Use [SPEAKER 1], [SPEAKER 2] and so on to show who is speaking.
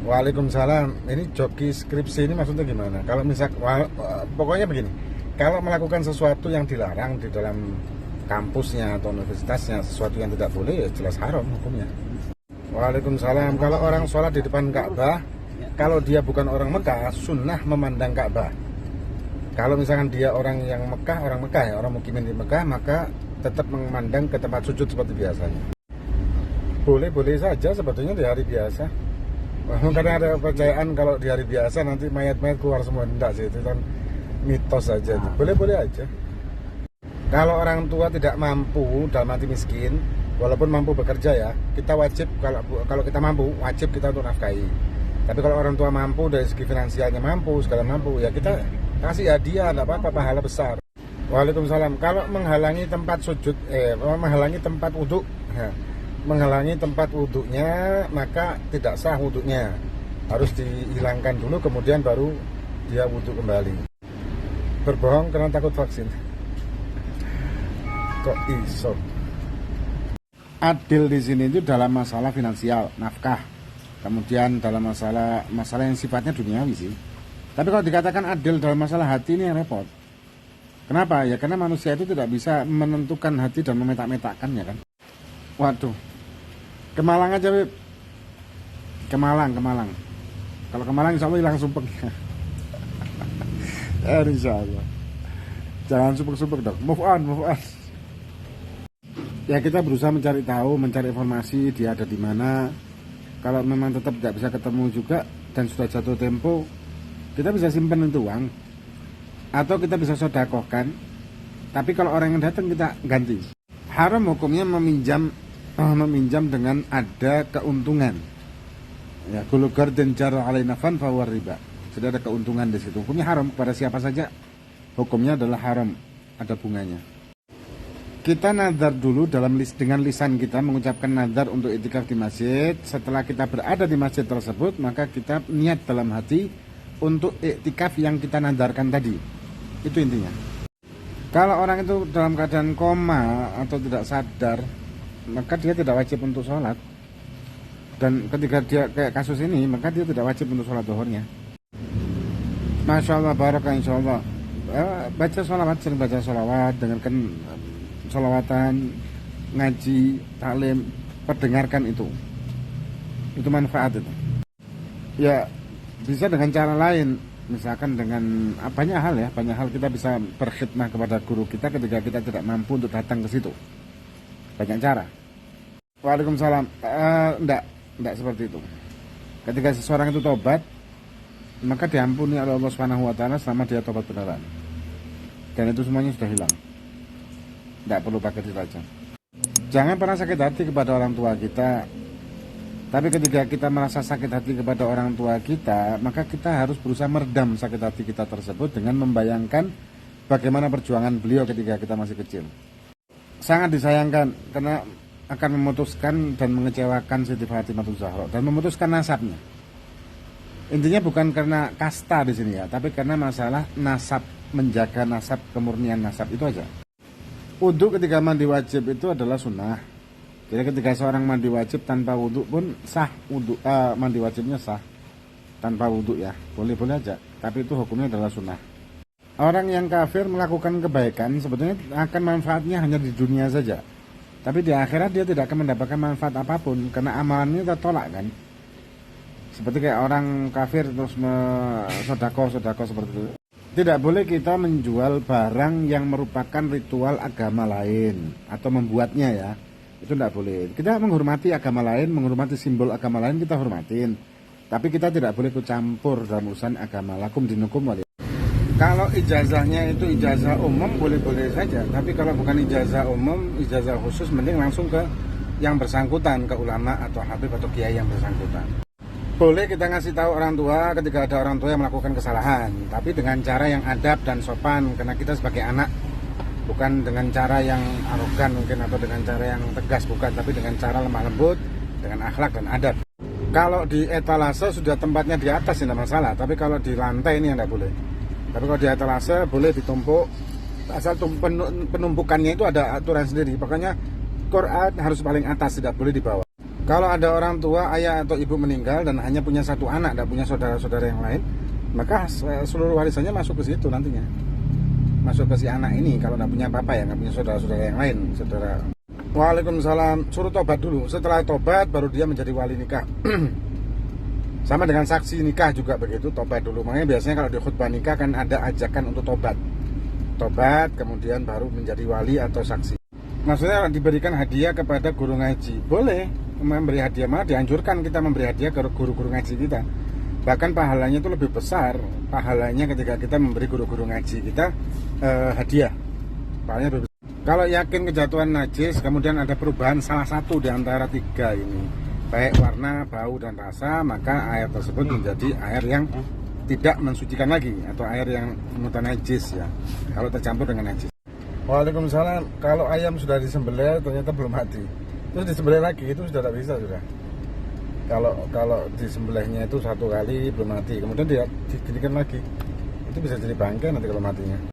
[SPEAKER 1] Waalaikumsalam. Ini joki skripsi ini maksudnya gimana? Kalau pokoknya begini. Kalau melakukan sesuatu yang dilarang di dalam kampusnya atau universitasnya, sesuatu yang tidak boleh, ya jelas haram hukumnya. Waalaikumsalam. Kalau orang sholat di depan Ka'bah, kalau dia bukan orang Mekah, sunnah memandang Ka'bah. Kalau misalkan dia orang Mekah ya, orang mukimin di Mekah, maka tetap memandang ke tempat sujud seperti biasanya. Boleh-boleh saja sebetulnya di hari biasa. Karena ada kepercayaan kalau di hari biasa nanti mayat-mayat keluar semua. Enggak sih, itu kan mitos saja. Boleh-boleh aja. Kalau orang tua tidak mampu dalam arti miskin, walaupun mampu bekerja ya, kita wajib, kalau kita mampu, wajib kita untuk nafkahi. Tapi kalau orang tua mampu, dari segi finansialnya mampu, segala mampu, ya kita kasih hadiah, enggak apa-apa, pahala besar. Waalaikumsalam. Kalau menghalangi tempat sujud, menghalangi tempat wudhu, menghalangi tempat wudhunya, maka tidak sah wudhunya. Harus dihilangkan dulu, kemudian baru dia wudhu kembali. Berbohong karena takut vaksin. Kok iso? Adil di sini itu dalam masalah finansial, nafkah. Kemudian dalam masalah yang sifatnya duniawi sih. Tapi kalau dikatakan adil dalam masalah hati, ini yang repot. Kenapa? Ya karena manusia itu tidak bisa menentukan hati dan memetak-metakkannya kan. Waduh. Ke Malang aja, Beb. Ke Malang. Kalau ke Malang insya Allah hilang sumpek. Insya Allah. Jangan sumpek-sumpek dong. Move on. Ya kita berusaha mencari tahu, mencari informasi dia ada di mana. Kalau memang tetap tidak bisa ketemu juga dan sudah jatuh tempo, kita bisa simpan itu uang. Atau kita bisa sodakohkan. Tapi kalau orang yang datang kita ganti. Haram hukumnya meminjam dengan ada keuntungan. Ya, kullu qardin jarra alaina fan fa riba. Sudah ada keuntungan di situ. Hukumnya haram pada siapa saja. Hukumnya adalah haram, ada bunganya. Kita nazar dulu dengan lisan kita mengucapkan nazar untuk iktikaf di masjid. Setelah kita berada di masjid tersebut, maka kita niat dalam hati untuk iktikaf yang kita nazarkan tadi. Itu intinya. Kalau orang itu dalam keadaan koma atau tidak sadar, maka dia tidak wajib untuk sholat. Dan ketika dia kayak kasus ini, maka dia tidak wajib untuk sholat zuhurnya. Masya Allah, barakah, insya Allah. Baca sholawat, sering baca sholawat, dengarkan sholawatan, ngaji, taklim, perdengarkan itu manfaat itu. Ya bisa dengan cara lain, misalkan dengan banyak hal kita bisa berkhidmah kepada guru kita ketika kita tidak mampu untuk datang ke situ. Banyak cara. Waalaikumsalam. Enggak seperti itu. Ketika seseorang itu tobat, maka diampuni oleh Allah SWT selama dia tobat beneran. Dan itu semuanya sudah hilang. Tidak perlu pakai ditajam. Jangan pernah sakit hati kepada orang tua kita. Tapi ketika kita merasa sakit hati kepada orang tua kita, maka kita harus berusaha meredam sakit hati kita tersebut dengan membayangkan bagaimana perjuangan beliau ketika kita masih kecil. Sangat disayangkan karena akan memutuskan dan mengecewakan Siti Fatimatul Zahra dan memutuskan nasabnya. Intinya bukan karena kasta di sini ya, tapi karena masalah nasab, menjaga nasab, kemurnian nasab itu aja. Wudhu ketika mandi wajib itu adalah sunnah. Jadi ketika seorang mandi wajib tanpa wudhu pun sah, mandi wajibnya sah tanpa wudhu ya, boleh-boleh aja. Tapi itu hukumnya adalah sunnah. Orang yang kafir melakukan kebaikan sebetulnya akan manfaatnya hanya di dunia saja. Tapi di akhirat dia tidak akan mendapatkan manfaat apapun karena amalannya tertolak kan. Seperti kayak orang kafir terus sodako seperti itu. Tidak boleh kita menjual barang yang merupakan ritual agama lain atau membuatnya ya. Itu tidak boleh. Kita menghormati agama lain, menghormati simbol agama lain kita hormatin. Tapi kita tidak boleh ikut campur dalam urusan agama. Lakum dinukum wali. Kalau ijazahnya itu ijazah umum boleh-boleh saja. Tapi kalau bukan ijazah umum, ijazah khusus mending langsung ke yang bersangkutan, ke ulama atau habib atau kiai yang bersangkutan. Boleh kita ngasih tahu orang tua ketika ada orang tua yang melakukan kesalahan, tapi dengan cara yang adab dan sopan, karena kita sebagai anak, bukan dengan cara yang arogan mungkin atau dengan cara yang tegas, bukan, tapi dengan cara lemah lembut, dengan akhlak dan adab. Kalau di etalase sudah tempatnya di atas tidak masalah, tapi kalau di lantai ini tidak boleh. Tapi kalau di etalase boleh ditumpuk, asal penumpukannya itu ada aturan sendiri, pokoknya Quran harus paling atas, tidak boleh di bawah. Kalau ada orang tua, ayah atau ibu meninggal dan hanya punya satu anak, tidak punya saudara-saudara yang lain, maka seluruh warisannya masuk ke situ nantinya. Masuk ke si anak ini kalau tidak punya apa-apa ya, nggak punya saudara-saudara yang lain. Saudara. Waalaikumsalam. Suruh tobat dulu. Setelah tobat baru dia menjadi wali nikah. Sama dengan saksi nikah juga begitu, tobat dulu. Makanya biasanya kalau di khutbah nikah kan ada ajakan untuk tobat. Tobat kemudian baru menjadi wali atau saksi. Maksudnya diberikan hadiah kepada guru ngaji. Boleh memberi hadiah, malah dianjurkan kita memberi hadiah ke guru-guru ngaji kita. Bahkan pahalanya itu lebih besar pahalanya ketika kita memberi guru-guru ngaji kita hadiah. Pahalanya lebih besar. Kalau yakin kejatuhan najis kemudian ada perubahan salah satu di antara tiga ini, baik warna, bau, dan rasa, maka air tersebut menjadi air yang tidak mensucikan lagi atau air yang mutanajis ya, kalau tercampur dengan najis. Waalaikumsalam. Kalau ayam sudah disembelih ternyata belum mati, terus disembelih lagi, itu sudah tidak bisa sudah. Kalau disembelihnya itu satu kali belum mati, kemudian dia dijadikan lagi, itu bisa jadi bangkai nanti kalau matinya.